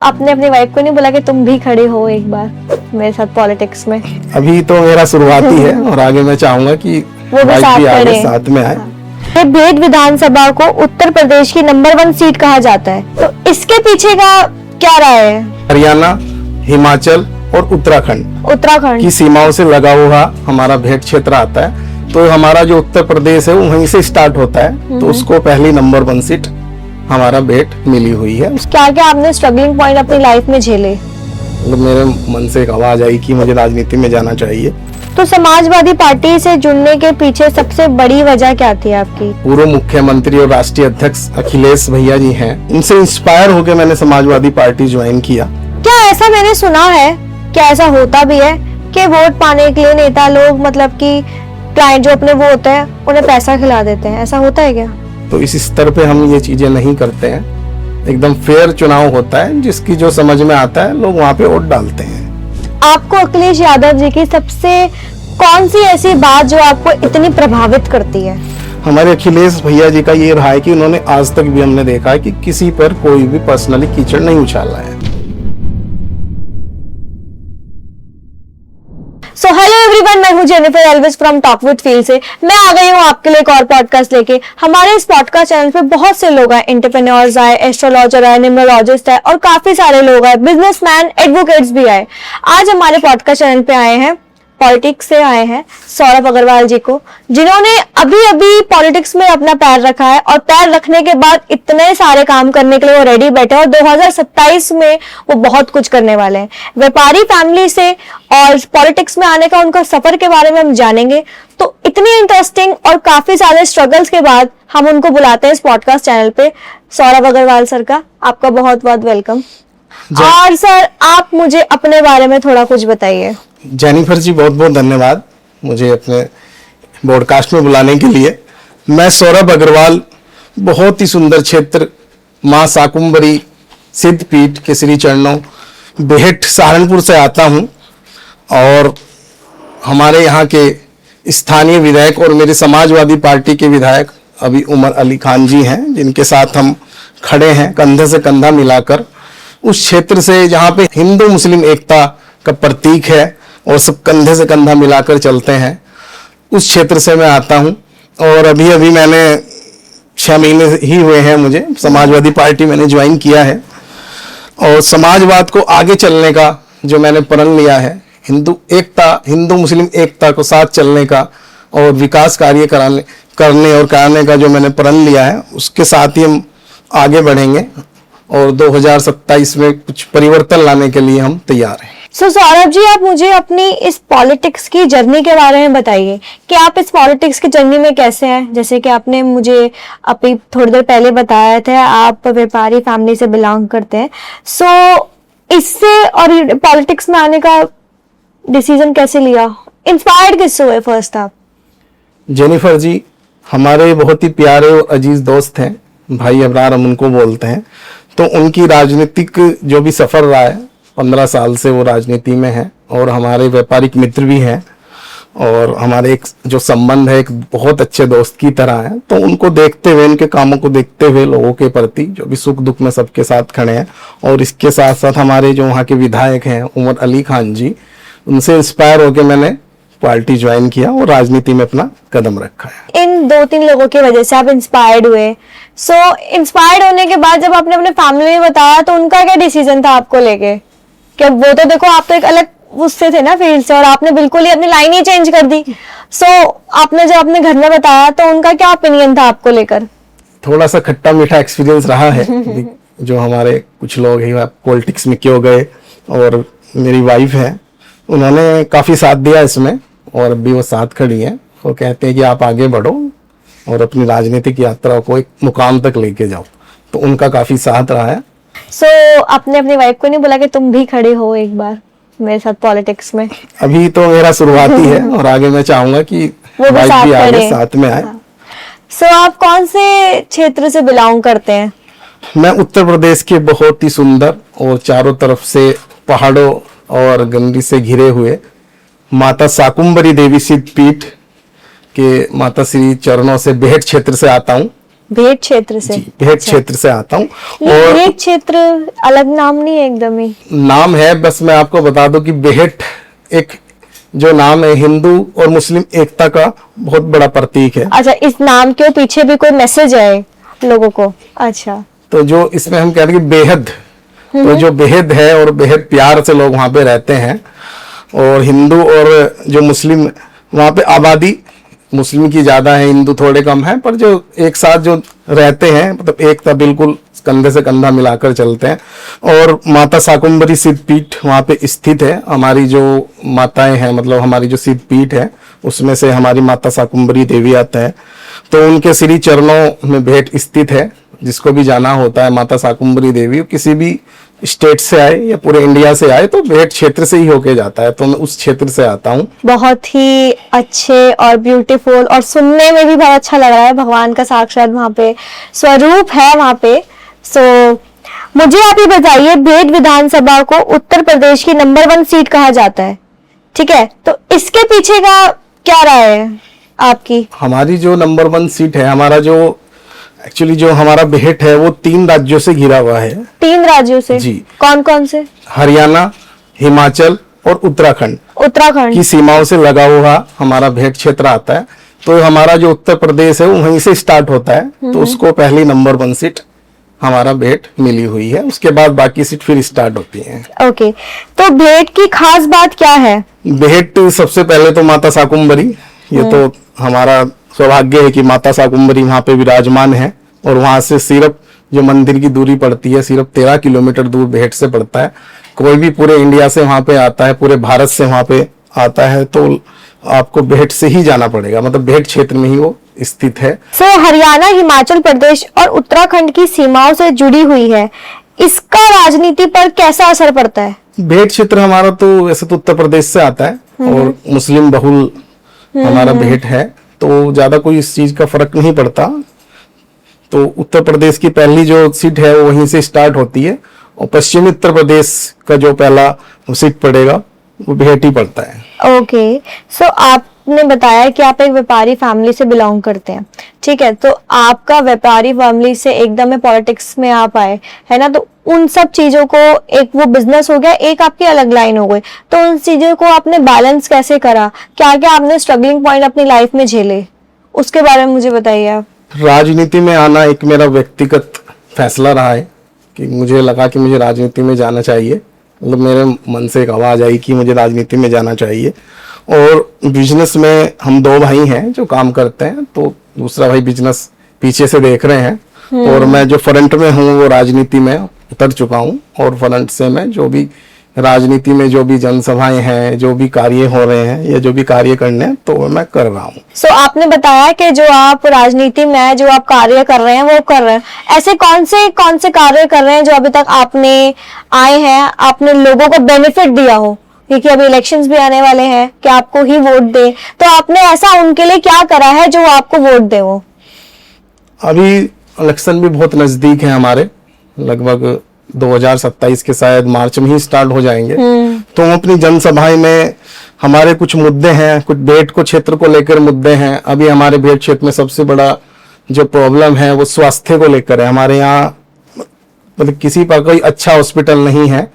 आपने अपनी वाइफ को नहीं बोला कि तुम भी खड़े हो एक बार मेरे साथ पॉलिटिक्स में? अभी तो मेरा शुरुआती है और आगे मैं चाहूंगा कि वो भी वाइफ भी आगे साथ में आए। ये भेद विधानसभा को उत्तर प्रदेश की नंबर 1 सीट कहा जाता है, तो इसके पीछे का क्या राय है? हरियाणा, हिमाचल और उत्तराखंड की सीमाओं से लगा हुआ हमारा भेद क्षेत्र आता है। तो हमारा जो उत्तर प्रदेश है वो वहीं से स्टार्ट होता है, तो उसको पहली नंबर 1 सीट हमारा भेद मिली हुई है। क्या क्या आपने स्ट्रगलिंग पॉइंट अपनी लाइफ में झेले? मेरे मन से एक आवाज आई कि मुझे राजनीति में जाना चाहिए। तो समाजवादी पार्टी से जुड़ने के पीछे सबसे बड़ी वजह क्या थी आपकी? पूर्व मुख्यमंत्री और राष्ट्रीय अध्यक्ष अखिलेश भैया जी हैं, उनसे इंस्पायर होकर मैंने समाजवादी पार्टी ज्वाइन किया। क्या ऐसा मैंने सुना है, क्या ऐसा होता भी है कि वोट पाने के लिए नेता लोग मतलब कि क्लाइंट जो अपने वो होते हैं उन्हें पैसा खिला देते हैं, ऐसा होता है क्या? तो इस स्तर पे हम ये चीजें नहीं करते हैं। एकदम फेयर चुनाव होता है, जिसकी जो समझ में आता है लोग वहाँ पे वोट डालते हैं। आपको अखिलेश यादव जी की सबसे कौन सी ऐसी बात जो आपको इतनी प्रभावित करती है? हमारे अखिलेश भैया जी का ये रहा है कि उन्होंने आज तक भी हमने देखा है कि किसी पर कोई भी पर्सनली कीचड़ नहीं उछाला है। सो हेलो एवरीवन, मैं हूं Jennifer Elvis from talk with feel से। मैं आ गई हूं आपके लिए एक और पॉडकास्ट लेके। हमारे इस पॉडकास्ट चैनल पे बहुत से लोग आए, एंटरप्रेन्योर्स आए, एस्ट्रोलॉजर आए, न्यूमरोलॉजिस्ट आए और काफी सारे लोग आए, बिजनेसमैन, एडवोकेट्स भी आए। आज हमारे पॉडकास्ट चैनल पे आए हैं, पॉलिटिक्स से आए हैं सौरभ अग्रवाल जी को, जिन्होंने अभी अभी पॉलिटिक्स में अपना पैर रखा है और पैर रखने के बाद इतने सारे काम करने के लिए वो रेडी बैठे और 2027 में वो बहुत कुछ करने वाले हैं। व्यापारी फैमिली से और पॉलिटिक्स में आने का उनका सफर के बारे में हम जानेंगे। तो इतनी इंटरेस्टिंग और काफी सारे स्ट्रगल्स के बाद हम उनको बुलाते हैं इस पॉडकास्ट चैनल पे। सौरभ अग्रवाल सर का आपका बहुत बहुत वेलकम। और सर, आप मुझे अपने बारे में थोड़ा कुछ बताइए। जेनिफर जी, बहुत बहुत धन्यवाद मुझे अपने पॉडकास्ट में बुलाने के लिए। मैं सौरभ अग्रवाल बहुत ही सुंदर क्षेत्र मां शाकुंभरी सिद्धपीठ के श्री चरणों बेहट सहारनपुर से आता हूं और हमारे यहाँ के स्थानीय विधायक और मेरे समाजवादी पार्टी के विधायक अभी उमर अली खान जी हैं, जिनके साथ हम खड़े हैं कंधे से कंधा मिलाकर। उस क्षेत्र से जहाँ पे हिंदू मुस्लिम एकता का प्रतीक है और सब कंधे से कंधा मिलाकर चलते हैं, उस क्षेत्र से मैं आता हूं। और अभी अभी मैंने 6 महीने ही हुए हैं मुझे समाजवादी पार्टी मैंने ज्वाइन किया है और समाजवाद को आगे चलने का जो मैंने प्रण लिया है, हिंदू मुस्लिम एकता को साथ चलने का और विकास कार्य कराने का जो मैंने प्रण लिया है, उसके साथ ही हम आगे बढ़ेंगे और 2027 में कुछ परिवर्तन लाने के लिए हम तैयार हैं। सौरभ जी, आप मुझे अपनी इस पॉलिटिक्स की जर्नी के बारे में बताइए कि आप इस पॉलिटिक्स की जर्नी में कैसे हैं। जैसे कि आपने मुझे अभी थोड़ी देर पहले बताया था आप व्यापारी फैमिली से बिलोंग करते हैं। इससे और पॉलिटिक्स में आने का डिसीजन कैसे लिया, इंस्पायर्ड किससे हुए फर्स्ट आप? जेनिफर जी, हमारे बहुत ही प्यारे और अजीज दोस्त हैं, भाई अबरार हम उनको बोलते हैं। तो उनकी राजनीतिक जो भी सफर रहा है, 15 साल से वो राजनीति में है और हमारे व्यापारिक मित्र भी हैं और हमारे एक जो संबंध है एक बहुत अच्छे दोस्त की तरह है। तो उनको देखते हुए, उनके कामों को देखते हुए लोगों के प्रति जो भी सुख दुख में सबके साथ खड़े हैं और इसके साथ साथ हमारे जो वहाँ के विधायक हैं उमर अली खान जी, उनसे इंस्पायर होकर मैंने पार्टी ज्वाइन किया और राजनीति में अपना कदम रखा है। इन 2-3 लोगों की वजह से आप इंस्पायर्ड हुए। इंस्पायर्ड होने के बाद जब आपने अपने फैमिली में बताया तो उनका क्या डिसीजन था आपको लेके? कि वो तो देखो आप तो एक अलग उससे थे ना फील्ड से और आपने बिल्कुल ही अपनी लाइन ही चेंज कर दी। आपने जब अपने घर में बताया तो उनका क्या ओपिनियन था आपको लेकर? थोड़ा सा खट्टा मीठा एक्सपीरियंस रहा है। जो हमारे कुछ लोग हैं पॉलिटिक्स में क्यों गए, और मेरी वाइफ है, उन्होंने काफी साथ दिया इसमें और अभी वो साथ खड़ी है। वो कहते हैं कि आप आगे बढ़ो और अपनी राजनीतिक यात्रा को एक मुकाम तक लेके जाओ, तो उनका काफी साथ रहा है। आपने अपनी वाइफ को नहीं बोला कि तुम भी खड़े हो एक बार मेरे साथ पॉलिटिक्स में? अभी तो मेरा शुरुआती है और आगे मैं चाहूंगा कि वो भी साथ में आए। आप कौन से क्षेत्र से बिलोंग करते हैं? मैं उत्तर प्रदेश के बहुत ही सुंदर और चारों तरफ से पहाड़ों और गंगी से घिरे हुए माता शाकुंभरी देवी सिद्धपीठ के माता श्री चरणों से बेहट क्षेत्र से आता हूँ भेट क्षेत्र से? जी, भेट क्षेत्र से आता हूँ। ये और भेट क्षेत्र अलग नाम नहीं है एकदम ही? नाम है, बस मैं आपको बता दूं कि बेहट एक जो नाम है हिंदू और मुस्लिम एकता का बहुत बड़ा प्रतीक है। अच्छा, इस नाम के पीछे भी कोई मैसेज है लोगों को? अच्छा, तो जो इसमें हम कह रहे हैं कि बेहद, तो जो बेहद है और बेहद प्यार से लोग वहां पे रहते हैं। और हिंदू और जो मुस्लिम वहां पे आबादी मुस्लिम की ज्यादा है, हिंदू थोड़े कम है, पर जो एक साथ जो रहते हैं मतलब एकता बिल्कुल कंधे से कंधा मिलाकर चलते हैं। और माता शाकुंभरी सिद्ध पीठ वहां पे स्थित है। हमारी जो माताएं हैं मतलब हमारी जो सिद्ध पीठ है उसमें से हमारी माता शाकुंभरी देवी आता है, तो उनके श्री चरणों में भेंट स्थित है। जिसको भी जाना होता है माता शाकुंभरी देवी, किसी भी स्टेट से आए या पूरे इंडिया से आए तो भेंट क्षेत्र से ही होके जाता है, तो मैं उस क्षेत्र से आता हूँ। बहुत ही अच्छे और ब्यूटीफुल, और सुनने में भी बहुत अच्छा लग रहा है। भगवान का साक्षात वहां पे स्वरूप है वहां पे। सो मुझे आप ये बताइए, भेट विधानसभा को उत्तर प्रदेश की नंबर 1 सीट कहा जाता है, ठीक है, तो इसके पीछे का क्या राय है आपकी? हमारी जो नंबर 1 सीट है, हमारा जो एक्चुअली जो हमारा भेंट है वो 3 राज्यों से घिरा हुआ है। 3 राज्यों से? जी। कौन कौन से? हरियाणा, हिमाचल और उत्तराखंड उत्तराखंड की सीमाओं से लगा हुआ हमारा भेंट क्षेत्र आता है। तो हमारा जो उत्तर प्रदेश है वो वहीं से स्टार्ट होता है, तो उसको पहली नंबर 1 सीट हमारा भेंट मिली हुई है। उसके बाद बाकी सीट फिर स्टार्ट होती हैं। ओके, तो भेंट की खास बात क्या है? भेंट सबसे पहले तो माता शाकुंभरी, ये तो हमारा सौभाग्य है कि माता शाकुंभरी वहां पे विराजमान है। और वहां से सिर्फ जो मंदिर की दूरी पड़ती है सिर्फ 13 किलोमीटर दूर भेंट से पड़ता है। कोई भी पूरे इंडिया से वहां पे आता है, पूरे भारत से वहां पे आता है, तो आपको भेंट से ही जाना पड़ेगा, मतलब भेंट क्षेत्र में ही वो स्थित है। सर, हरियाणा, हिमाचल प्रदेश और उत्तराखंड की सीमाओं से जुड़ी हुई है, इसका राजनीति पर कैसा असर पड़ता है? भेंट क्षेत्र हमारा तो वैसे तो उत्तर प्रदेश से आता है और मुस्लिम बहुल हमारा भेंट है, तो ज्यादा कोई इस चीज का फर्क नहीं पड़ता। तो उत्तर प्रदेश की पहली जो सीट है वो वहीं से स्टार्ट होती है, और पश्चिमी उत्तर प्रदेश का जो पहला सीट पड़ेगा वो भेंट ही पड़ता है। ओके, सो आपने बताया कि आप एक व्यापारी फैमिली से बिलोंग करते हैं, ठीक है, तो आपका व्यापारी फैमिली से एकदम में पॉलिटिक्स में आप आए, है ना, तो उन सब चीजों को, एक वो बिजनेस हो गया, एक आपकी अलग लाइन हो गई, तो उन चीजों को आपने बैलेंस कैसे करा? क्या क्या आपने स्ट्रगलिंग पॉइंट अपनी लाइफ में झेले, उसके बारे में मुझे बताइए आप। राजनीति में आना एक मेरा व्यक्तिगत फैसला रहा है कि मुझे लगा कि मुझे राजनीति में जाना चाहिए, मतलब मेरे मन से एक आवाज आई कि मुझे राजनीति में जाना चाहिए। और बिजनेस में हम 2 भाई हैं जो काम करते हैं, तो दूसरा भाई बिजनेस पीछे से देख रहे हैं, और मैं जो फ्रंट में हूँ वो राजनीति में उतर चुका हूँ। और फ्रंट से मैं जो भी राजनीति में जो भी जनसभाएं हैं, जो भी कार्य हो रहे हैं या जो भी कार्य करने हैं, तो मैं कर रहा हूँ। सो आपने बताया कि जो आप राजनीति में जो आप कार्य कर रहे हैं वो कर रहे हैं, ऐसे कौन से कार्य कर रहे हैं जो अभी तक आपने आए हैं, आपने लोगों को बेनिफिट दिया हो, क्योंकि अभी इलेक्शंस भी आने वाले हैं कि आपको ही वोट दे, तो आपने ऐसा उनके लिए क्या करा है जो आपको वोट दे? वो अभी इलेक्शन भी बहुत नजदीक है हमारे, लगभग 2027 के शायद मार्च में ही स्टार्ट हो जाएंगे। तो हम अपनी जनसभाएं में हमारे कुछ मुद्दे हैं, कुछ भेंट को क्षेत्र को लेकर मुद्दे हैं। अभी हमारे भेंट क्षेत्र में सबसे बड़ा जो प्रॉब्लम है वो स्वास्थ्य को लेकर है। हमारे यहाँ मतलब किसी पर कोई अच्छा हॉस्पिटल नहीं है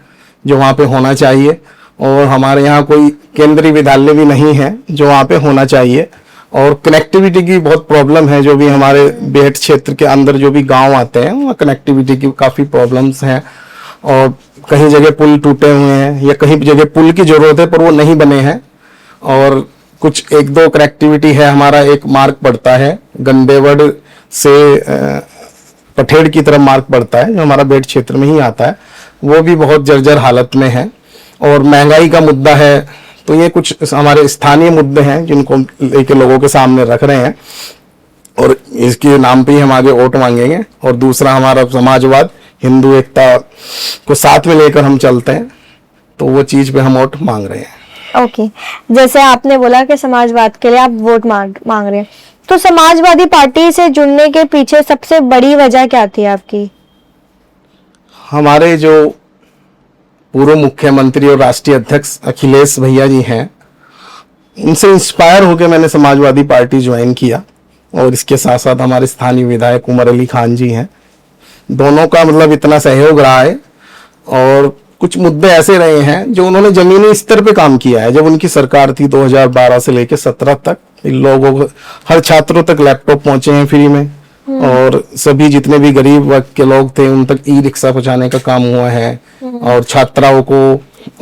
जो वहाँ पे होना चाहिए, और हमारे यहाँ कोई केंद्रीय विद्यालय भी नहीं है जो वहाँ पे होना चाहिए। और कनेक्टिविटी की बहुत प्रॉब्लम है, जो भी हमारे भेंट क्षेत्र के अंदर जो भी गांव आते हैं वहाँ कनेक्टिविटी की काफ़ी प्रॉब्लम्स हैं। और कहीं जगह पुल टूटे हुए हैं या कहीं जगह पुल की जरूरत है पर वो नहीं बने हैं। और कुछ 1-2 कनेक्टिविटी है, हमारा एक मार्ग पड़ता है गंदेवड़ से पठेड़ की तरफ मार्ग पड़ता है जो हमारा भेंट क्षेत्र में ही आता है, वो भी बहुत जर्जर हालत में है। और महंगाई का मुद्दा है। तो ये कुछ हमारे स्थानीय मुद्दे हैं जिनको लेके लोगों के सामने रख रहे हैं, और इसके नाम पे ही हम आगे वोट मांगेंगे। और दूसरा हमारा समाजवाद, हिंदू एकता को साथ में लेकर हम चलते हैं, तो वो चीज पे हम वोट मांग रहे हैं। ओके, जैसे आपने बोला कि समाजवाद के लिए आप वोट मांग रहे हैं, तो समाजवादी पार्टी से जुड़ने के पीछे सबसे बड़ी वजह क्या थी आपकी? हमारे जो पूर्व मुख्यमंत्री और राष्ट्रीय अध्यक्ष अखिलेश भैया जी हैं, उनसे इंस्पायर होकर मैंने समाजवादी पार्टी ज्वाइन किया। और इसके साथ साथ हमारे स्थानीय विधायक उमर अली खान जी हैं। दोनों का मतलब इतना सहयोग रहा है, और कुछ मुद्दे ऐसे रहे हैं जो उन्होंने जमीनी स्तर पे काम किया है। जब उनकी सरकार थी 2012 से लेकर 17 तक, इन लोगों को, हर छात्रों तक लैपटॉप पहुंचे हैं फ्री में, और सभी जितने भी गरीब वर्ग के लोग थे उन तक ई रिक्शा पहुंचाने का काम हुआ है, और छात्राओं को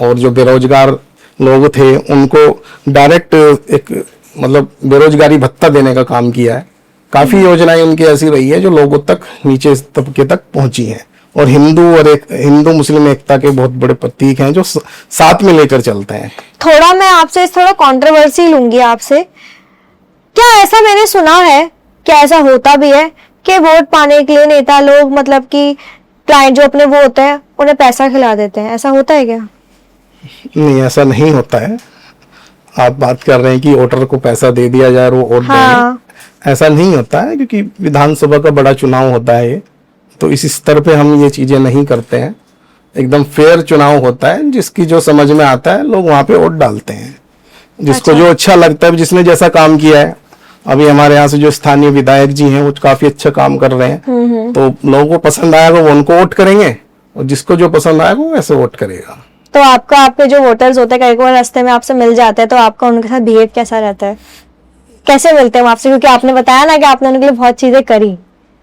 और जो बेरोजगार लोग थे उनको डायरेक्ट एक मतलब बेरोजगारी भत्ता देने का काम किया है। काफी योजनाएं उनकी ऐसी रही है जो लोगों तक, नीचे तबके तक पहुंची हैं, और हिंदू मुस्लिम एकता के बहुत बड़े प्रतीक हैं जो साथ में लेकर चलते हैं। थोड़ा मैं आपसे थोड़ा कंट्रोवर्सी लूंगी आपसे। क्या ऐसा मैंने सुना है, क्या ऐसा होता भी है कि वोट पाने के लिए नेता लोग मतलब कि क्लाइंट जो अपने वो होते हैं उन्हें पैसा खिला देते हैं, ऐसा होता है क्या? नहीं, ऐसा नहीं होता है। आप बात कर रहे हैं कि वोटर को पैसा दे दिया जाए और वो वोट देंगे, ऐसा नहीं होता है, क्योंकि विधानसभा का बड़ा चुनाव होता है ये, तो इस स्तर पे हम ये चीजें नहीं करते हैं। एकदम फेयर चुनाव होता है, जिसकी जो समझ में आता है लोग वहां पे वोट डालते हैं, जिसको जो अच्छा लगता है, जिसने जैसा काम किया है। अभी हमारे यहाँ से जो स्थानीय विधायक जी हैं वो काफी अच्छा काम कर रहे हैं, तो लोगों को पसंद आएगा वो उनको वोट करेंगे, और जिसको जो पसंद आएगा वो वैसे वोट करेगा। तो आपके जो वोटर्स होते हैं कई बार रास्ते में आपसे मिल जाते हैं, तो आपका उनके साथ बिहेव कैसा रहता है? कैसे मिलते हैं आपसे? क्योंकि आपने बताया ना कि आपने उनके लिए बहुत चीजें करी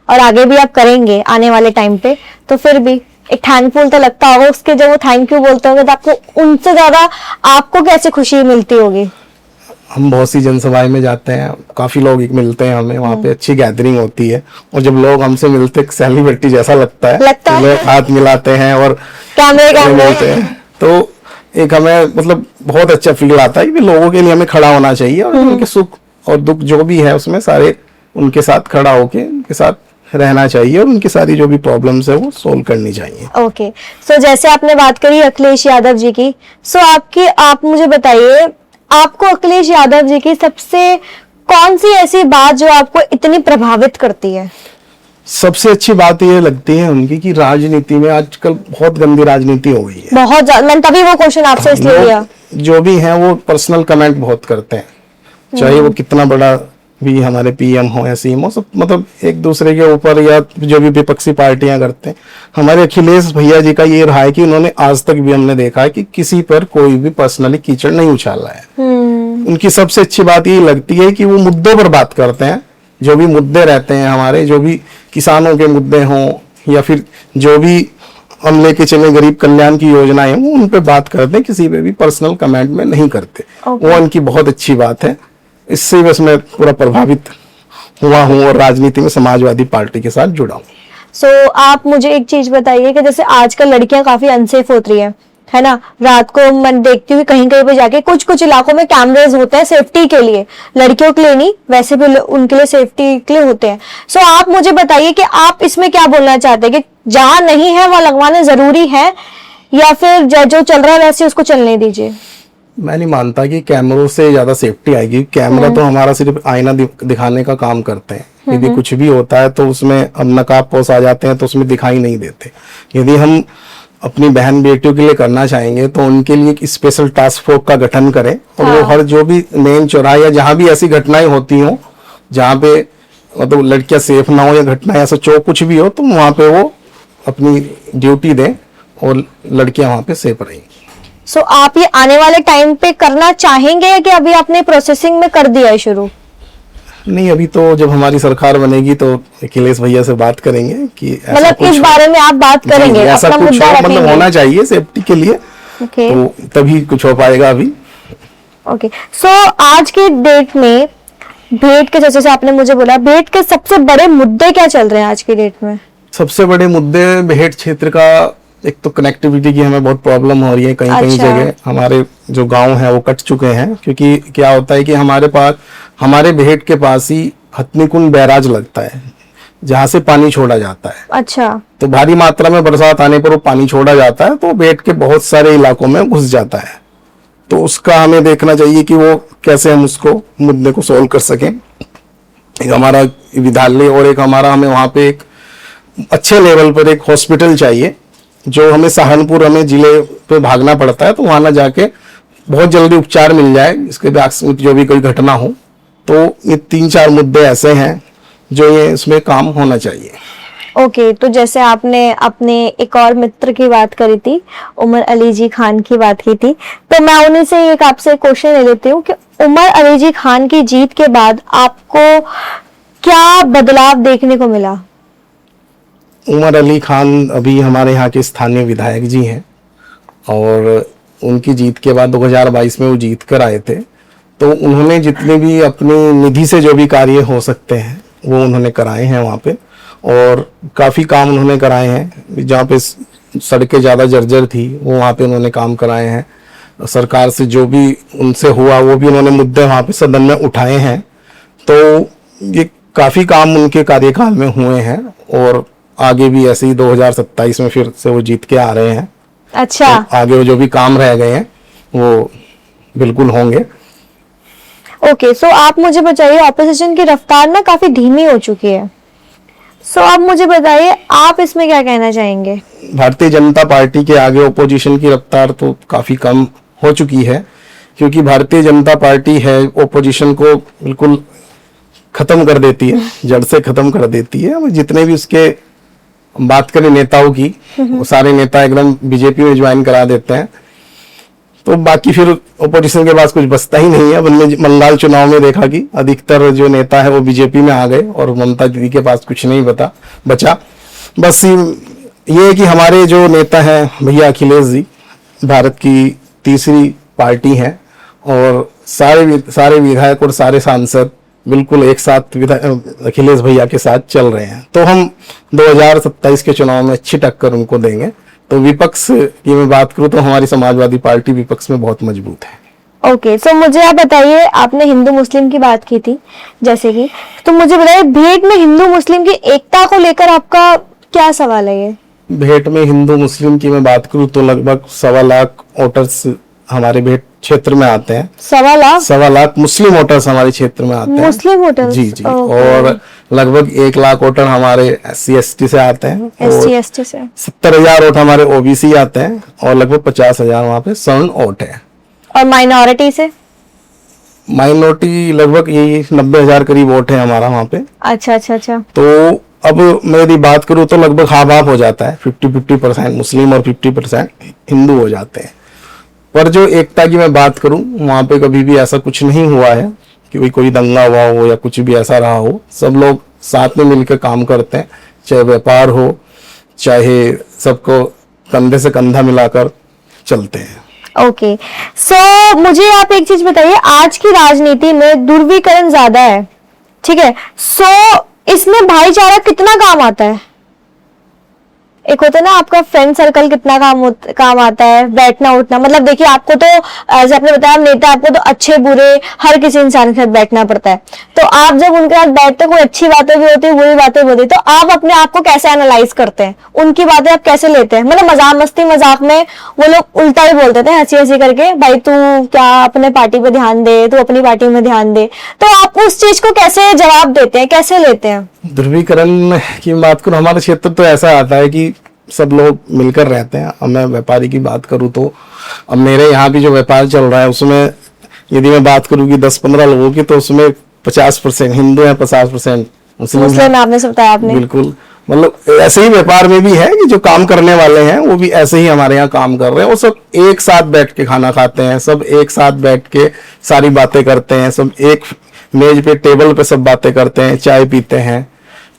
और आगे भी आप करेंगे आने वाले टाइम पे, तो फिर भी एक थैंकफुल तो लगता होगा उसके, जब वो थैंक यू बोलते होंगे तो आपको उनसे ज्यादा आपको कैसे खुशी मिलती होगी? हम बहुत सी जनसभाएं में जाते हैं, काफी लोग मिलते हैं हमें, वहाँ पे अच्छी गैदरिंग होती है, और जब लोग हमसे मिलते हैं सेलिब्रिटी जैसा लगता है, लोग हाथ मिलाते हैं और कैमरे मिलते हैं, तो एक हमें मतलब बहुत अच्छा फील आता है कि लोगों के लिए हमें खड़ा होना चाहिए, और उनके सुख और दुख जो भी है उसमें सारे उनके साथ खड़ा होके उनके साथ रहना चाहिए, और उनकी सारी जो भी प्रॉब्लम्स है वो सोल्व करनी चाहिए। ओके, सो जैसे आपने बात करी अखिलेश यादव जी की, सो आप मुझे बताइए, आपको अखिलेश यादव जी की सबसे कौन सी ऐसी बात जो आपको इतनी प्रभावित करती है? सबसे अच्छी बात ये लगती है उनकी कि राजनीति में आजकल बहुत गंदी राजनीति हो गई है, बहुत ज्यादा। मैंने तभी वो क्वेश्चन आपसे इसलिए लिया। जो भी है वो पर्सनल कमेंट बहुत करते हैं, चाहे वो कितना बड़ा भी हमारे पीएम हो या सीएम हो, सब मतलब एक दूसरे के ऊपर, या जो भी विपक्षी पार्टियां करते हैं। हमारे अखिलेश भैया जी का ये रहा है कि उन्होंने आज तक भी हमने देखा है कि किसी पर कोई भी पर्सनली कीचड़ नहीं उछाला है। उनकी सबसे अच्छी बात ये लगती है कि वो मुद्दों पर बात करते हैं, जो भी मुद्दे रहते हैं हमारे, जो भी किसानों के मुद्दे हों या फिर जो भी हम लेके चले गरीब कल्याण की योजनाएं, वो उन पे बात करते हैं, किसी पे भी पर्सनल कमेंट में नहीं करते। वो उनकी बहुत अच्छी बात है, इससे बस मैं पूरा प्रभावित हुआ हूँ और राजनीति में समाजवादी पार्टी के साथ जुड़ा हूँ। सो आप मुझे एक चीज बताइए कि जैसे आजकल लड़कियां काफी अनसेफ होती रही है ना, रात को मैं देखती हूँ कहीं कहीं पे जाके कुछ इलाकों में कैमरेज होते हैं सेफ्टी के लिए, लड़कियों के लिए नहीं, वैसे भी उनके लिए सेफ्टी के लिए होते हैं। सो आप मुझे बताइए कि आप इसमें क्या बोलना चाहते हैं कि जहां नहीं है वहां लगवाना जरूरी है, या फिर जो चल रहा है वैसे उसको चलने दीजिए? मैं नहीं मानता कि कैमरों से ज्यादा सेफ्टी आएगी। कैमरा तो हमारा सिर्फ आईना दिखाने का काम करते हैं। यदि कुछ भी होता है तो उसमें हम नकाबपोश आ जाते हैं, तो उसमें दिखाई नहीं देते। यदि हम अपनी बहन बेटियों के लिए करना चाहेंगे तो उनके लिए एक स्पेशल टास्क फोर्स का गठन करें, और वो हर जो भी मेन चौराहे या जहां भी ऐसी घटनाएं होती हो, जहां पे मतलब लड़कियां सेफ ना हो या घटनाएं ऐसा कुछ भी हो, तो वहां पे वो अपनी ड्यूटी दें और लड़कियां वहां पे सेफ रहेंगी। सो आप ये आने वाले टाइम पे करना चाहेंगे कि अभी आपने प्रोसेसिंग में कर दिया है शुरू? नहीं, अभी तो जब हमारी सरकार बनेगी तो अखिलेश भैया से बात करेंगे कि मतलब इस बारे में आप बात करेंगे, ऐसा कुछ हो, मतलब होना चाहिए सेफ्टी के लिए, तो तभी कुछ हो पाएगा अभी। ओके, सो आज की डेट में भेंट के, जैसे आपने मुझे बोला, भेंट के सबसे बड़े मुद्दे क्या चल रहे हैं आज की डेट में? सबसे बड़े मुद्दे भेंट क्षेत्र का, एक तो कनेक्टिविटी की हमें बहुत प्रॉब्लम हो रही है। कहीं जगह हमारे जो गांव है वो कट चुके हैं, क्योंकि क्या होता है कि हमारे भेंट के पास ही हथनीकुंड बैराज लगता है, जहां से पानी छोड़ा जाता है। अच्छा। तो भारी मात्रा में बरसात आने पर वो पानी छोड़ा जाता है, तो भेंट के बहुत सारे इलाकों में घुस जाता है। तो उसका हमें देखना चाहिए कि वो कैसे हम उसको मुद्दे को सोल्व कर सकें। एक हमारा विद्यालय और एक हमारा, हमें वहां पे एक अच्छे लेवल पर एक हॉस्पिटल चाहिए, जो हमें सहारनपुर हमें जिले पे भागना पड़ता है, तो वहां ना जाके बहुत जल्दी उपचार मिल जाए, इसके आकस्मिक जो भी कोई घटना हो तो ये 3-4 मुद्दे ऐसे हैं जो ये इसमें काम होना चाहिए। ओके, तो जैसे आपने अपने एक और मित्र की बात करी थी, उमर अली जी खान की बात की थी, तो मैं उन्हीं से एक आपसे क्वेश्चन ले लेती हूँ कि उमर अली जी खान की जीत के बाद आपको क्या बदलाव देखने को मिला? उमर अली खान अभी हमारे यहाँ के स्थानीय विधायक जी हैं और उनकी जीत के बाद 2022 में वो जीत कर आए थे, तो उन्होंने जितने भी अपनी निधि से जो भी कार्य हो सकते हैं वो उन्होंने कराए हैं वहाँ पे, और काफ़ी काम उन्होंने कराए हैं। जहाँ पे सड़कें ज़्यादा जर्जर थी वो वहाँ पे उन्होंने काम कराए हैं। सरकार से जो भी उनसे हुआ वो भी उन्होंने मुद्दे वहाँ पे सदन में उठाए हैं। तो ये काफ़ी काम उनके कार्यकाल में हुए हैं और आगे भी ऐसे ही 2027 में फिर से वो जीत के आ रहे हैं। अच्छा, तो आगे जो भी काम रह गए हैं वो बिल्कुल होंगे। ओके, सो आप मुझे बताइए, ऑपोजिशन की रफ्तार ना काफी धीमी हो चुकी है, सो आप मुझे बताइए आप इसमें क्या कहना चाहेंगे? भारतीय जनता पार्टी के आगे ओपोजिशन की रफ्तार तो काफी कम हो चुकी है, क्योंकि भारतीय जनता पार्टी है ओपोजिशन को बिल्कुल खत्म कर देती है, जड़ से खत्म कर देती है। और जितने भी उसके बात करें नेताओं की, वो सारे नेता एकदम बीजेपी में ज्वाइन करा देते हैं, तो बाकी फिर ओपोजिशन के पास कुछ बचता ही नहीं है। अब हमने बंगाल चुनाव में देखा कि अधिकतर जो नेता है वो बीजेपी में आ गए और ममता दीदी के पास कुछ नहीं बचा। बस ये है कि हमारे जो नेता हैं भैया अखिलेश जी, भारत की तीसरी पार्टी हैं और सारे विधायक और सारे सांसद बिल्कुल एक साथ अखिलेश भैया के साथ चल रहे हैं। तो हम 2027 के चुनाव में अच्छी टक्कर उनको देंगे। तो विपक्ष की मैं बात करूं तो हमारी समाजवादी पार्टी विपक्ष में बहुत मजबूत है। ओके, सो मुझे आप बताइए, आपने हिंदू मुस्लिम की बात की थी जैसे कि, तो मुझे बताइए भेंट में हिंदू मुस्लिम की एकता को लेकर आपका क्या सवाल है? ये भेंट में हिंदू मुस्लिम की मैं बात करूं तो लगभग 1.25 लाख वोटर्स हमारे भेंट क्षेत्र में आते हैं। 1.25 लाख मुस्लिम वोटर्स हमारे क्षेत्र में आते हैं। मुस्लिम वोटर्स? जी। और लगभग 1 लाख वोटर हमारे SC/ST से आते हैं। SC/ST से 70,000 वोट हमारे OBC आते हैं और लगभग 50,000 वहाँ पे सवर्ण वोट है। और माइनॉरिटी से? माइनॉरिटी लगभग यही 90,000 करीब वोट है हमारा वहाँ पे। अच्छा। तो अब मैं यदि बात करूँ तो लगभग हाफ हाफ हो जाता है, 50-50% मुस्लिम और 50% हिंदू हो जाते हैं। पर जो एकता की मैं बात करूं वहां पे कभी भी ऐसा कुछ नहीं हुआ है कि कोई दंगा हुआ हो या कुछ भी ऐसा रहा हो। सब लोग साथ में मिलकर काम करते हैं, चाहे व्यापार हो चाहे सबको कंधे से कंधा मिलाकर चलते हैं। ओके, सो मुझे आप एक चीज बताइए, आज की राजनीति में ध्रुवीकरण ज्यादा है, ठीक है, सो इसमें भाईचारा कितना काम आता है? एक होता है ना आपका फ्रेंड सर्कल, कितना काम आता है, बैठना उठना, मतलब देखिए आपको तो जैसे आपने बताया नेता, आपको तो अच्छे बुरे हर किसी इंसान के साथ बैठना पड़ता है, तो आप जब उनके साथ बैठते कोई अच्छी बातें भी होती है बुरी बातें भी होती है, तो आप अपने आप को कैसे एनालाइज करते हैं, उनकी बातें आप कैसे लेते हैं? मतलब मजाक में वो लोग उल्टा ही बोल देते हैं हंसी हंसी करके, भाई तू क्या अपने पार्टी पे ध्यान दे, तू अपनी पार्टी में ध्यान दे, तो आप उस चीज को कैसे जवाब देते हैं, कैसे लेते हैं? ध्रुवीकरण की बात करूं, हमारे क्षेत्र तो ऐसा आता है कि सब लोग मिलकर रहते हैं। अब मैं व्यापारी की बात करूं तो अब मेरे यहाँ भी जो व्यापार चल रहा है उसमें यदि मैं बात करूं कि 10-15 लोगों की, तो उसमें 50% हिंदू हैं, 50% मुस्लिम। आपने बताया आपने बिल्कुल, मतलब ऐसे ही व्यापार में भी है कि जो काम करने वाले हैं वो भी ऐसे ही हमारे यहाँ काम कर रहे हैं। वो सब एक साथ बैठ के खाना खाते हैं, सब एक साथ बैठ के सारी बातें करते हैं, सब एक मेज पे टेबल पे सब बातें करते हैं, चाय पीते हैं।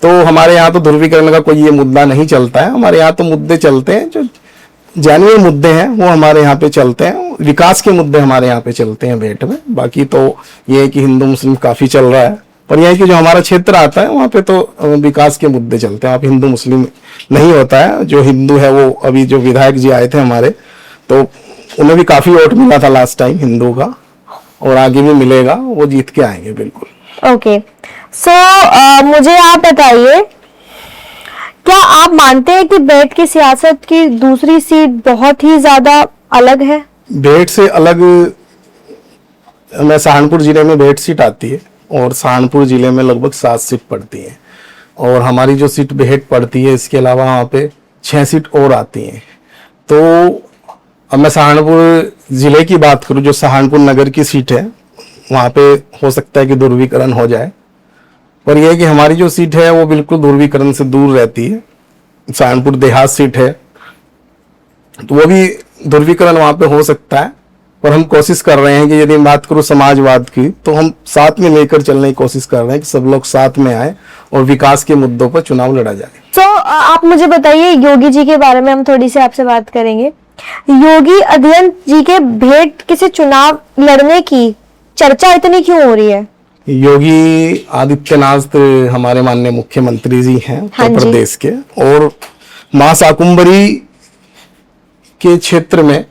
तो हमारे यहाँ तो ध्रुवीकरण का कोई ये मुद्दा नहीं चलता है। हमारे यहाँ तो मुद्दे चलते हैं जो जानवीय मुद्दे हैं वो हमारे यहाँ पे चलते हैं, विकास के मुद्दे हमारे यहाँ पे चलते हैं भेंट में। बाकी तो ये है कि हिंदू मुस्लिम काफी चल रहा है, पर यह है कि जो हमारा क्षेत्र आता है वहाँ पे तो विकास के मुद्दे चलते हैं। आप हिंदू मुस्लिम नहीं होता है। जो हिंदू है वो अभी जो विधायक जी आए थे हमारे, तो उन्हें भी काफी वोट मिला था लास्ट टाइम हिंदू का, और आगे भी मिलेगा, वो जीत के आएंगे बिल्कुल। ओके, सो मुझे आप बताइए, क्या आप मानते हैं कि भेंट की सियासत की दूसरी सीट बहुत ही ज्यादा अलग है? भेंट से अलग, मैं सहारनपुर जिले में भेंट सीट आती है और सहारनपुर जिले में लगभग 7 सीट पड़ती है, और हमारी जो सीट भेंट पड़ती है इसके अलावा वहाँ पे 6 सीट और आती हैं। तो अब मैं सहारनपुर जिले की बात करूँ, जो सहारनपुर नगर की सीट है वहां पे हो सकता है कि ध्रुवीकरण हो जाए, पर यह है कि हमारी जो सीट है वो बिल्कुल ध्रुवीकरण से दूर रहती है। सहारनपुर देहात सीट है, तो वो भी ध्रुवीकरण वहां पे हो सकता है, पर हम कोशिश कर रहे हैं कि यदि बात करूं समाजवाद की, तो हम साथ में लेकर चलने की कोशिश कर रहे हैं कि सब लोग साथ में आए और विकास के मुद्दों पर चुनाव लड़ा जाए। तो आप मुझे बताइए, योगी जी के बारे में हम थोड़ी सी आपसे बात करेंगे। योगी आदित्यनाथ जी के भेंट से चुनाव लड़ने की चर्चा इतनी क्यों हो रही है? योगी आदित्यनाथ हमारे माननीय मुख्यमंत्री जी हैं हाँ उत्तर जी। प्रदेश के, और मां शाकुंभरी के क्षेत्र में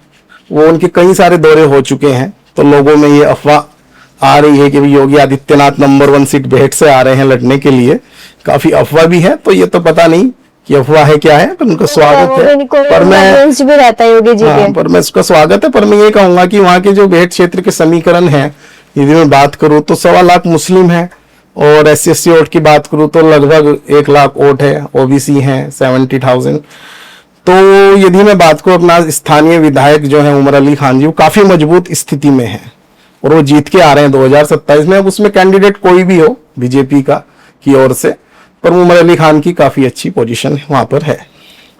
वो उनके कई सारे दौरे हो चुके हैं, तो लोगों में ये अफवाह आ रही है कि योगी आदित्यनाथ नंबर 1 सीट भेंट से आ रहे हैं लड़ने के लिए। काफी अफवाह भी है, तो ये तो पता नहीं कि अफवाह है क्या है, पर उनका स्वागत है। पर मैं भी रहता है योगी जी के। पर मैं उसका स्वागत है, पर मैं ये कहूंगा कि वहाँ के जो भेंट क्षेत्र के समीकरण है, यदि मैं बात करूं तो 1.25 लाख मुस्लिम है, और SC/ST वोट की बात करूं तो लगभग 1 लाख वोट है, OBC है 70,000। तो यदि मैं बात करूं, अपना स्थानीय विधायक जो है उमर अली खान जी, वो काफी मजबूत स्थिति में है और वो जीत के आ रहे हैं 2027 में। अब उसमें कैंडिडेट कोई भी हो बीजेपी का की ओर से, पर उमर अली खान की काफी अच्छी पोजीशन वहां पर है।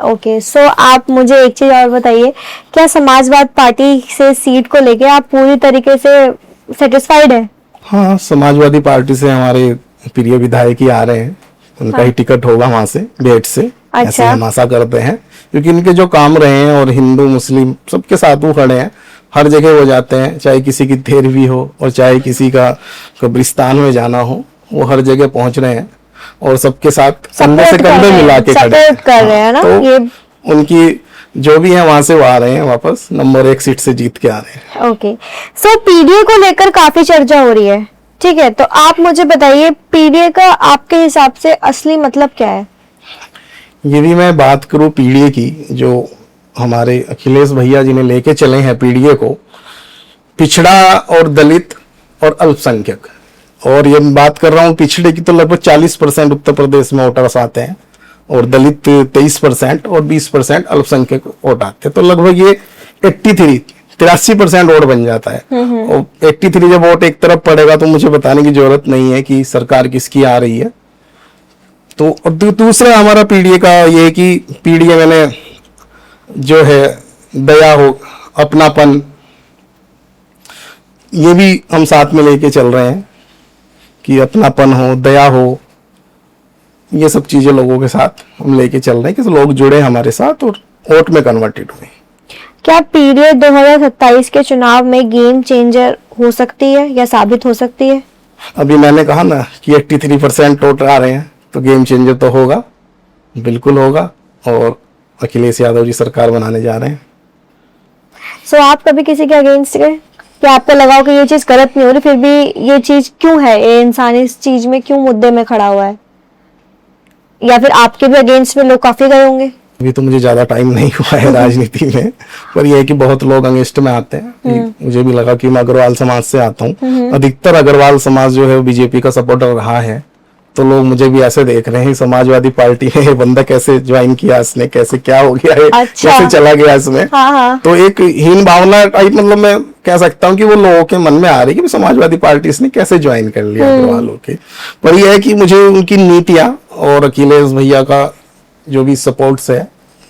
ओके, सो आप मुझे एक चीज और बताइए, क्या समाजवाद पार्टी से सीट को लेके आप पूरी तरीके से सेटिस्फाइड है? हाँ, समाजवादी पार्टी से हमारे प्रिय विधायक ही आ रहे हैं, उनका ही टिकट होगा वहां से, भेंट से। ऐसे हम आशा करते हैं, क्योंकि इनके जो काम रहे हैं और हिंदू मुस्लिम सबके साथ वो खड़े हैं, हर जगह वो जाते हैं, चाहे किसी की तेरहवीं हो और चाहे किसी का कब्रिस्तान में जाना हो, वो हर जगह पहुंच रहे हैं और सबके साथ कंधे से कंधे मिला के खड़े कर रहे हैं ना। तो ये उनकी जो भी है वहां से वो आ रहे हैं, वापस नंबर 1 सीट से जीत के आ रहे हैं। ओके, सो पीडीए को लेकर काफी चर्चा हो रही है, ठीक है, तो आप मुझे बताइए पीडीए का आपके हिसाब से असली मतलब क्या है? यदि मैं बात करूं पीडीए की, जो हमारे अखिलेश भैया जी ने लेके चले हैं पीडीए को, पिछड़ा और दलित और अल्पसंख्यक, और ये बात कर रहा हूं पिछड़े की, तो लगभग 40% उत्तर प्रदेश में वोटर्स आते हैं और दलित 23% और 20% अल्पसंख्यक वोट आते हैं, तो लगभग ये 83% वोट बन जाता है। और 83 जब वोट एक तरफ पड़ेगा तो मुझे बताने की जरूरत नहीं है कि सरकार किसकी आ रही है। तो दूसरा हमारा पीडीए का ये है कि पीडीए मैंने जो है दया हो, अपनापन, ये भी हम साथ में लेके चल रहे हैं कि अपनापन हो, दया हो, ये सब चीजें लोगों के साथ हम लेके चल रहे हैं कि लोग जुड़े हमारे साथ और वोट में कन्वर्टेड हुए। क्या पीडीए 2027 के चुनाव में गेम चेंजर हो सकती है या साबित हो सकती है? अभी मैंने कहा ना कि 83% वोट आ रहे हैं, तो गेम चेंजर तो होगा, बिल्कुल होगा, और अखिलेश यादव जी सरकार बनाने जा रहे हैं। सो आप कभी किसी के अगेंस्ट गए या आपको लगा हो कि ये चीज गलत नहीं हो रही, फिर भी ये चीज क्यों है, ये इंसान इस चीज में क्यों मुद्दे में खड़ा हुआ है, या फिर आपके भी अगेंस्ट में लोग काफी गए होंगे? अभी तो मुझे ज्यादा टाइम नहीं हुआ है राजनीति में, पर यह है कि बहुत लोग अगेंस्ट में आते हैं। मुझे भी लगा कि मैं अग्रवाल समाज से आता हूँ, अधिकतर अग्रवाल समाज जो है वो बीजेपी का सपोर्टर रहा है, तो लोग मुझे भी ऐसे देख रहे हैं समाजवादी पार्टी है, ये बंदा कैसे ज्वाइन किया इसने, कैसे क्या हो गया है, अच्छा। कैसे चला गया इसमें। हाँ। तो एक हीन भावना टाइप, मतलब मैं कह सकता हूँ कि वो लोगों के मन में आ रही है कि समाजवादी पार्टी इसने कैसे ज्वाइन कर लिया अग्रवालों के। पर यह है कि मुझे उनकी नीतियां और अखिलेश भैया का जो भी सपोर्ट है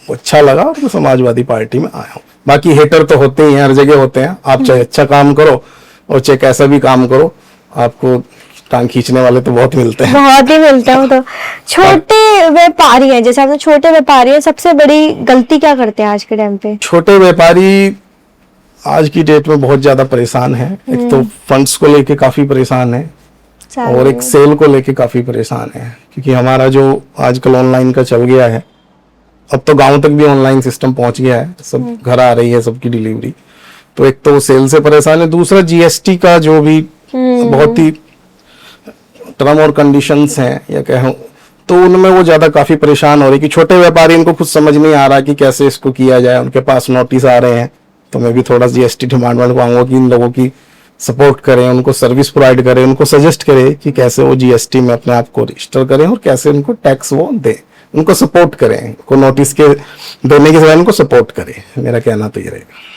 वो अच्छा लगा और मैं समाजवादी पार्टी में आया हूँ। बाकी हेटर तो होते ही हैं, हर जगह होते हैं, आप चाहे अच्छा काम करो और चाहे कैसा भी काम करो, आपको टांग खींचने वाले तो बहुत मिलते हैं। बहुत ही मिलते हैं। तो छोटे व्यापारी हैं, जैसे आपने छोटे व्यापारी हैं, सबसे बड़ी गलती क्या करते हैं आज के टाइम पे? छोटे व्यापारी आज की डेट में बहुत ज्यादा परेशान है। एक तो फंड्स को लेके काफी परेशान है और एक सेल को लेके काफी परेशान है, क्योंकि हमारा जो आजकल ऑनलाइन का चल गया है, अब तो गांव तक भी ऑनलाइन सिस्टम पहुंच गया है, सब घर आ रही है सबकी डिलीवरी। तो एक तो सेल से परेशान है, दूसरा जीएसटी का जो भी बहुत ही टर्म और कंडीशंस हैं या कहूं, तो उनमें वो ज्यादा काफी परेशान हो रही कि छोटे व्यापारी, इनको खुद समझ नहीं आ रहा कि कैसे इसको किया जाए। उनके पास नोटिस आ रहे हैं, तो मैं भी थोड़ा जीएसटी डिपार्टमेंट को आऊंगा कि इन लोगों की सपोर्ट करें, उनको सर्विस प्रोवाइड करें, उनको सजेस्ट करें कि कैसे वो जीएसटी में अपने आप को रजिस्टर करें और कैसे उनको टैक्स वो दें, उनको सपोर्ट करें, को नोटिस के देने के समय उनको सपोर्ट करें। मेरा कहना तो ये रहेगा।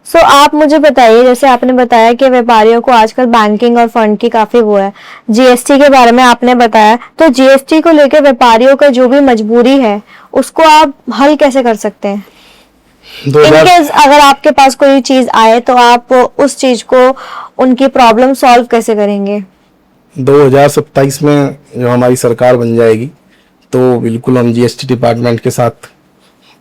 सो आप मुझे बताइए, जैसे आपने बताया कि व्यापारियों को आजकल बैंकिंग और फंड की काफी वो है, जीएसटी के बारे में आपने बताया, तो जीएसटी को लेकर व्यापारियों का जो भी मजबूरी है उसको आप हल कैसे कर सकते हैं? इनकेस अगर आपके पास कोई चीज आए तो आप उस चीज को, उनकी प्रॉब्लम सॉल्व कैसे करेंगे? 2027 में जो हमारी सरकार बन जाएगी तो बिल्कुल हम जीएसटी डिपार्टमेंट के साथ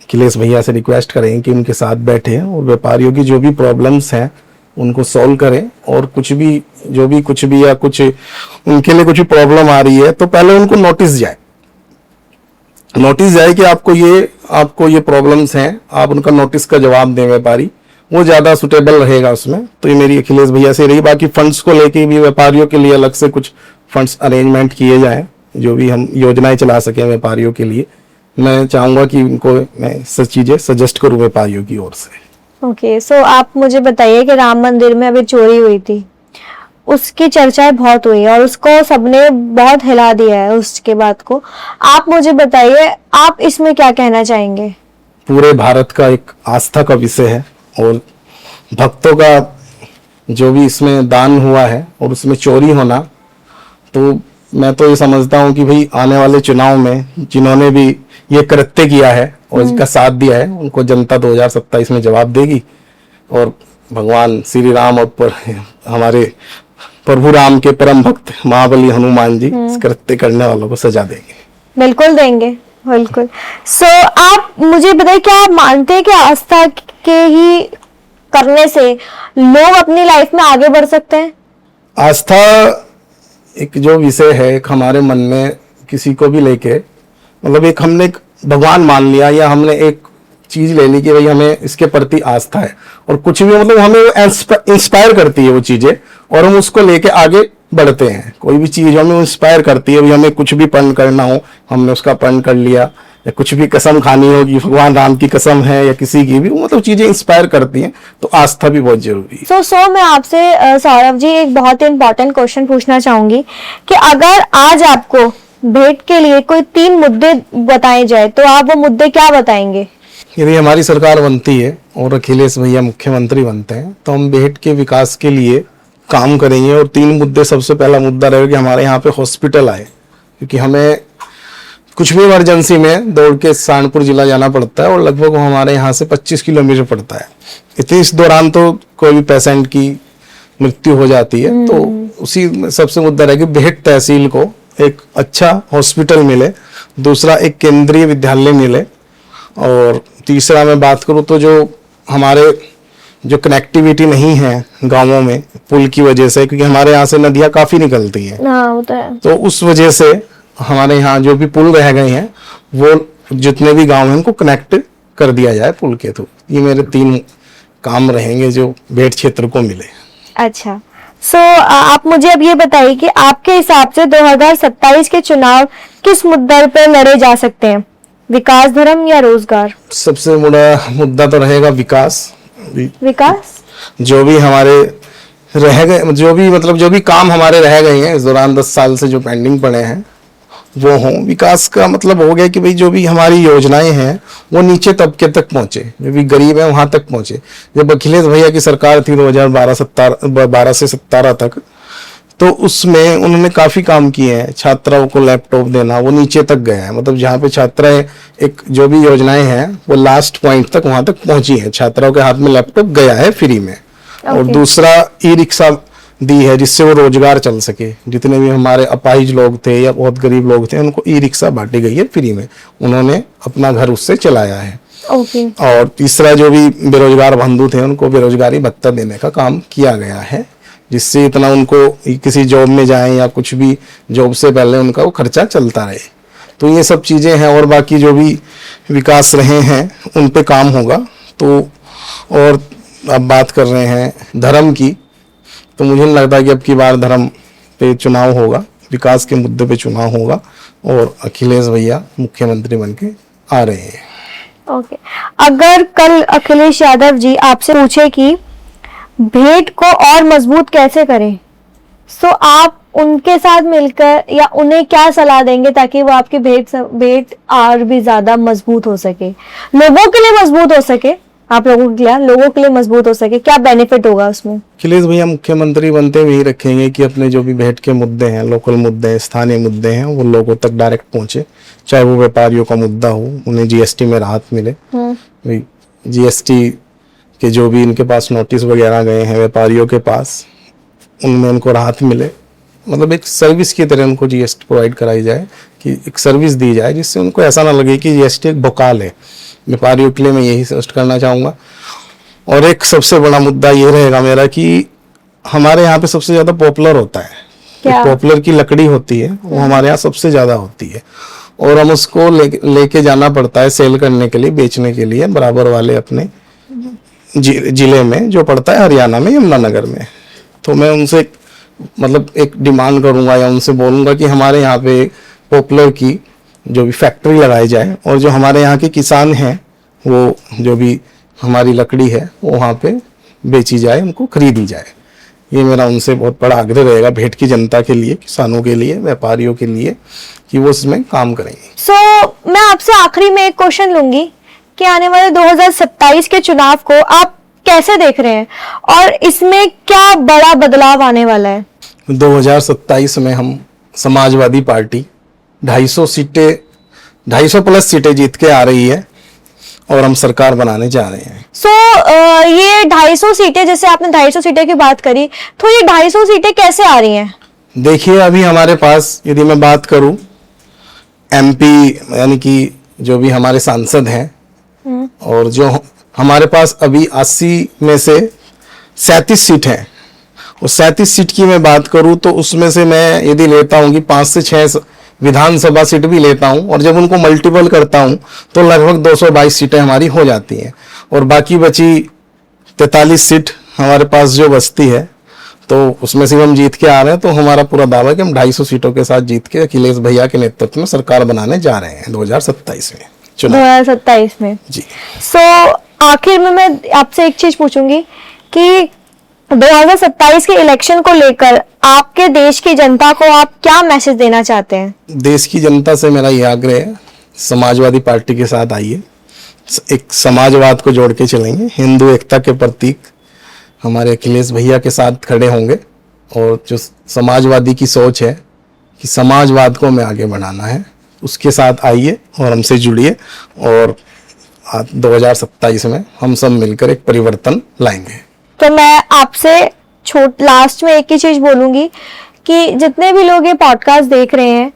अखिलेश भैया से रिक्वेस्ट करेंगे कि उनके साथ बैठे और व्यापारियों की जो भी प्रॉब्लम्स हैं उनको सॉल्व करें, और कुछ भी या कुछ उनके लिए कुछ भी प्रॉब्लम आ रही है तो पहले उनको नोटिस जाए कि आपको ये प्रॉब्लम्स हैं, आप उनका नोटिस का जवाब दें व्यापारी, वो ज्यादा सुटेबल रहेगा उसमें। तो ये मेरी अखिलेश भैया से रही। बाकी फंड्स को लेके भी व्यापारियों के लिए अलग से कुछ फंड्स अरेंजमेंट किए जाएं, जो भी हम योजनाएं चला सकें व्यापारियों के लिए। मैं चाहूंगा कि उनको मैं सब चीजें सजेस्ट करूं व्यापारियों की ओर से। ओके, सो आप मुझे बताइए कि राम मंदिर में अभी चोरी हुई थी, उसकी चर्चाएं बहुत हुई और उसको सबने बहुत हिला दिया है उसके बाद को। आप मुझे बताइए, आप इसमें क्या कहना चाहेंगे? पूरे भारत का एक आस्था का विषय है और भक्तों का जो भी इसमें दान हुआ है और उसमें चोरी होना, तो मैं तो ये समझता हूँ कि भाई आने वाले चुनाव में जिन्होंने भी ये कृत्य किया है और इसका साथ दिया है उनको जनता 2027 में जवाब देगी, और भगवान श्री राम और हमारे प्रभु राम के परम भक्त महाबली हनुमान जी इस कृत्य करने वालों को सजा देंगे। बिल्कुल देंगे, बिल्कुल। सो आप मुझे बताइए, क्या आप मानते हैं कि आस्था के ही करने से लोग अपनी लाइफ में आगे बढ़ सकते हैं? आस्था एक जो विषय है, एक हमारे मन में किसी को भी लेके, मतलब एक हमने एक भगवान मान लिया या हमने एक चीज ले ली कि भाई हमें इसके प्रति आस्था है, और कुछ भी मतलब हमें इंस्पायर करती है वो चीजें और हम उसको लेके आगे बढ़ते हैं। कोई भी चीज हमें इंस्पायर करती है, भाई हमें कुछ भी प्रण करना हो हमने उसका प्रण कर लिया, या कुछ भी कसम खानी होगी भगवान राम की कसम है या किसी की भी, मतलब चीजें इंस्पायर करती हैं, तो आस्था भी बहुत जरूरी है। सो मैं आपसे सौरभ जी एक बहुत ही इंपॉर्टेंट क्वेश्चन पूछना चाहूंगी कि अगर आज आपको भेंट के लिए कोई 3 मुद्दे बताए जाए तो आप वो मुद्दे क्या बताएंगे? यदि हमारी सरकार बनती है और अखिलेश भैया मुख्यमंत्री बनते हैं तो हम भेंट के विकास के लिए काम करेंगे, और 3 मुद्दे। सबसे पहला मुद्दा रहेगा कि हमारे यहाँ पे हॉस्पिटल आए, क्योंकि हमें कुछ भी इमरजेंसी में दौड़ के सहारनपुर जिला जाना पड़ता है और लगभग हमारे यहाँ से 25 किलोमीटर पड़ता है। इस दौरान तो कोई भी पेशेंट की मृत्यु हो जाती है, तो उसी में सबसे मुद्दा रहेगा कि भेंट तहसील को एक अच्छा हॉस्पिटल मिले, दूसरा एक केंद्रीय विद्यालय मिले, और तीसरा मैं बात करूँ तो जो हमारे जो कनेक्टिविटी नहीं है गांवों में पुल की वजह से, क्योंकि हमारे यहाँ से नदियाँ काफी निकलती हैं, हाँ होता है, तो उस वजह से हमारे यहाँ जो भी पुल रह गए हैं वो जितने भी गांव हैं उनको कनेक्ट कर दिया जाए पुल के थ्रू। ये मेरे 3 काम रहेंगे जो भेंट क्षेत्र को मिले। अच्छा, सो आप मुझे अब ये बताइए कि आपके हिसाब से 2027 के चुनाव किस मुद्दे पर लड़े जा सकते हैं, विकास, धर्म या रोजगार? सबसे बड़ा मुद्दा तो रहेगा विकास। जो भी हमारे रह गए, जो भी काम हमारे रह गए हैं इस दौरान 10 साल से जो पेंडिंग पड़े हैं वो हों। विकास का मतलब हो गया कि भाई जो भी हमारी योजनाएं हैं वो नीचे तबके तक पहुंचे, जो भी गरीब है वहां तक पहुंचे। जब अखिलेश भैया की सरकार थी 2012 से 17 तक, तो उसमें उन्होंने काफी काम किए हैं। छात्राओं को लैपटॉप देना वो नीचे तक गया है, मतलब जहाँ पे छात्राएं एक जो भी योजनाएं हैं वो लास्ट पॉइंट तक वहां तक पहुंची है, छात्राओं के हाथ में लैपटॉप गया है फ्री में। और दूसरा ई रिक्शा दी है जिससे वो रोजगार चल सके। जितने भी हमारे अपाहिज लोग थे या बहुत गरीब लोग थे उनको ई रिक्शा बांटी गई है फ्री में, उन्होंने अपना घर उससे चलाया है। और तीसरा जो भी बेरोजगार बंधु थे उनको बेरोजगारी भत्ता देने का काम किया गया है, जिससे इतना उनको किसी जॉब में जाएं या कुछ भी जॉब से पहले उनका वो खर्चा चलता रहे। तो ये सब चीजें हैं, और बाकी जो भी विकास रहे हैं उन पे काम होगा। तो और अब बात कर रहे हैं धर्म की, तो मुझे नहीं लगता कि अब की बार धर्म पे चुनाव होगा, विकास के मुद्दे पे चुनाव होगा, और अखिलेश भैया मुख्यमंत्री बनके आ रहे हैं। ओके, अगर कल अखिलेश यादव जी आपसे पूछे कि भेंट को और मजबूत कैसे करें, तो आप उनके साथ मिलकर या उन्हें क्या सलाह देंगे ताकि वो आपकी भेंट और भी ज्यादा मजबूत हो सके, लोगों के लिए मजबूत हो सके आप लोगों के लिए मजबूत हो सके, क्या बेनिफिट होगा उसमें? अखिलेश भैया मुख्यमंत्री बनते हुए यही रखेंगे कि अपने जो भी भेंट के मुद्दे हैं, लोकल मुद्दे हैं, स्थानीय मुद्दे हैं, वो लोगों तक डायरेक्ट पहुंचे। चाहे वो व्यापारियों का मुद्दा हो, उन्हें जीएसटी में राहत मिले, जीएसटी के जो भी इनके पास नोटिस वगैरह गए हैं व्यापारियों के पास, उनमें उनको राहत मिले। मतलब एक सर्विस की तरह उनको जीएसटी प्रोवाइड कराई जाए, कि एक सर्विस दी जाए जिससे उनको ऐसा ना लगे कि जीएसटी एक भोकाल है। व्यापारियों के लिए मैं यही सजेस्ट करना चाहूँगा। और एक सबसे बड़ा मुद्दा ये रहेगा मेरा कि हमारे यहाँ पे सबसे ज़्यादा पॉपुलर होता है, पॉपुलर की लकड़ी होती है वो हमारे यहाँ सबसे ज़्यादा होती है, और हम उसको लेके जाना पड़ता है सेल करने के लिए, बेचने के लिए बराबर वाले अपने जिले में जो पड़ता है हरियाणा में, यमुनानगर में। तो मैं उनसे मतलब एक डिमांड करूंगा या उनसे बोलूंगा कि हमारे यहाँ पे पॉपुलर की जो भी फैक्ट्री लगाई जाए, और जो हमारे यहाँ के किसान हैं वो जो भी हमारी लकड़ी है वो वहाँ पे बेची जाए, उनको खरीदी जाए। ये मेरा उनसे बहुत बड़ा आग्रह रहेगा भेंट की जनता के लिए, किसानों के लिए, व्यापारियों के लिए, कि वो इसमें काम करेंगे। मैं आपसे आखिरी में एक क्वेश्चन लूंगी कि आने वाले 2027 के चुनाव को आप कैसे देख रहे हैं और इसमें क्या बड़ा बदलाव आने वाला है? 2027 में हम समाजवादी पार्टी 250 प्लस सीटें जीत के आ रही है और हम सरकार बनाने जा रहे हैं। ये 250 सीटें, जैसे आपने 250 सीटें की बात करी, तो ये 250 सीटें कैसे आ रही हैं? देखिए अभी हमारे पास यदि मैं बात करूं एमपी यानी कि जो भी हमारे सांसद हैं, और जो हमारे पास अभी 80 में से 37 सीट हैं, और 37 सीट की मैं बात करूं तो उसमें से मैं यदि लेता हूं कि 5 से 6 विधानसभा सीट भी लेता हूं, और जब उनको मल्टीपल करता हूं तो लगभग 222 सीटें हमारी हो जाती हैं, और बाकी बची 43 सीट हमारे पास जो बचती है तो उसमें से हम जीत के आ रहे हैं। तो हमारा पूरा दावा है कि हम 250 सीटों के साथ जीत के अखिलेश भैया के नेतृत्व में सरकार बनाने जा रहे हैं 2027 में चुनाव। 2027 में जी। आखिर में मैं आपसे एक चीज पूछूंगी कि 2027 के इलेक्शन को लेकर आपके देश की जनता को आप क्या मैसेज देना चाहते हैं? देश की जनता से मेरा ये आग्रह है, समाजवादी पार्टी के साथ आइए, एक समाजवाद को जोड़ के चलेंगे, हिंदू एकता के प्रतीक हमारे अखिलेश भैया के साथ खड़े होंगे, और जो समाजवादी की सोच है कि समाजवाद को हमें आगे बढ़ाना है, उसके साथ आइए और हमसे जुड़िए, और 2027 में हम सब मिलकर एक परिवर्तन लाएंगे। तो मैं आपसे लास्ट में एक ही चीज बोलूंगी कि जितने भी लोग ये पॉडकास्ट देख रहे हैं,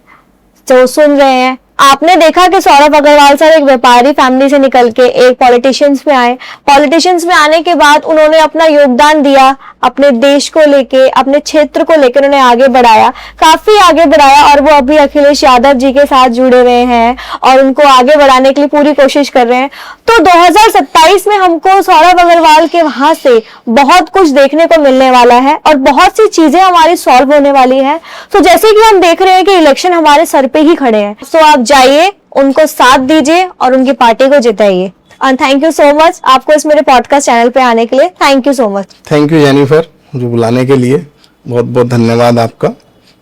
जो सुन रहे हैं, आपने देखा कि सौरभ अग्रवाल सर एक व्यापारी फैमिली से निकल के एक पॉलिटिशियंस में आए। पॉलिटिशियंस में आने के बाद उन्होंने अपना योगदान दिया, अपने देश को लेके, अपने क्षेत्र को लेकर उन्होंने आगे बढ़ाया, काफी आगे बढ़ाया, और वो अभी अखिलेश यादव जी के साथ जुड़े हुए हैं और उनको आगे बढ़ाने के लिए पूरी कोशिश कर रहे हैं। तो 2027 में हमको सौरभ अग्रवाल के वहां से बहुत कुछ देखने को मिलने वाला है और बहुत सी चीजें हमारी सॉल्व होने वाली है। तो जैसे कि हम देख रहे हैं कि इलेक्शन हमारे सर पे ही खड़े हैं, तो आप जाइए, उनको साथ दीजिए और उनकी पार्टी को जिताइए। And thank you so much आपको इस मेरे पॉडकास्ट चैनल पे आने के लिए। Thank you so much. Thank you Jennifer, मुझे बुलाने के लिए बहुत बहुत धन्यवाद आपका,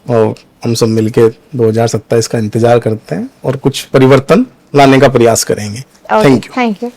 और हम सब मिलके 2027 का इंतजार करते हैं और कुछ परिवर्तन लाने का प्रयास करेंगे। Thank you.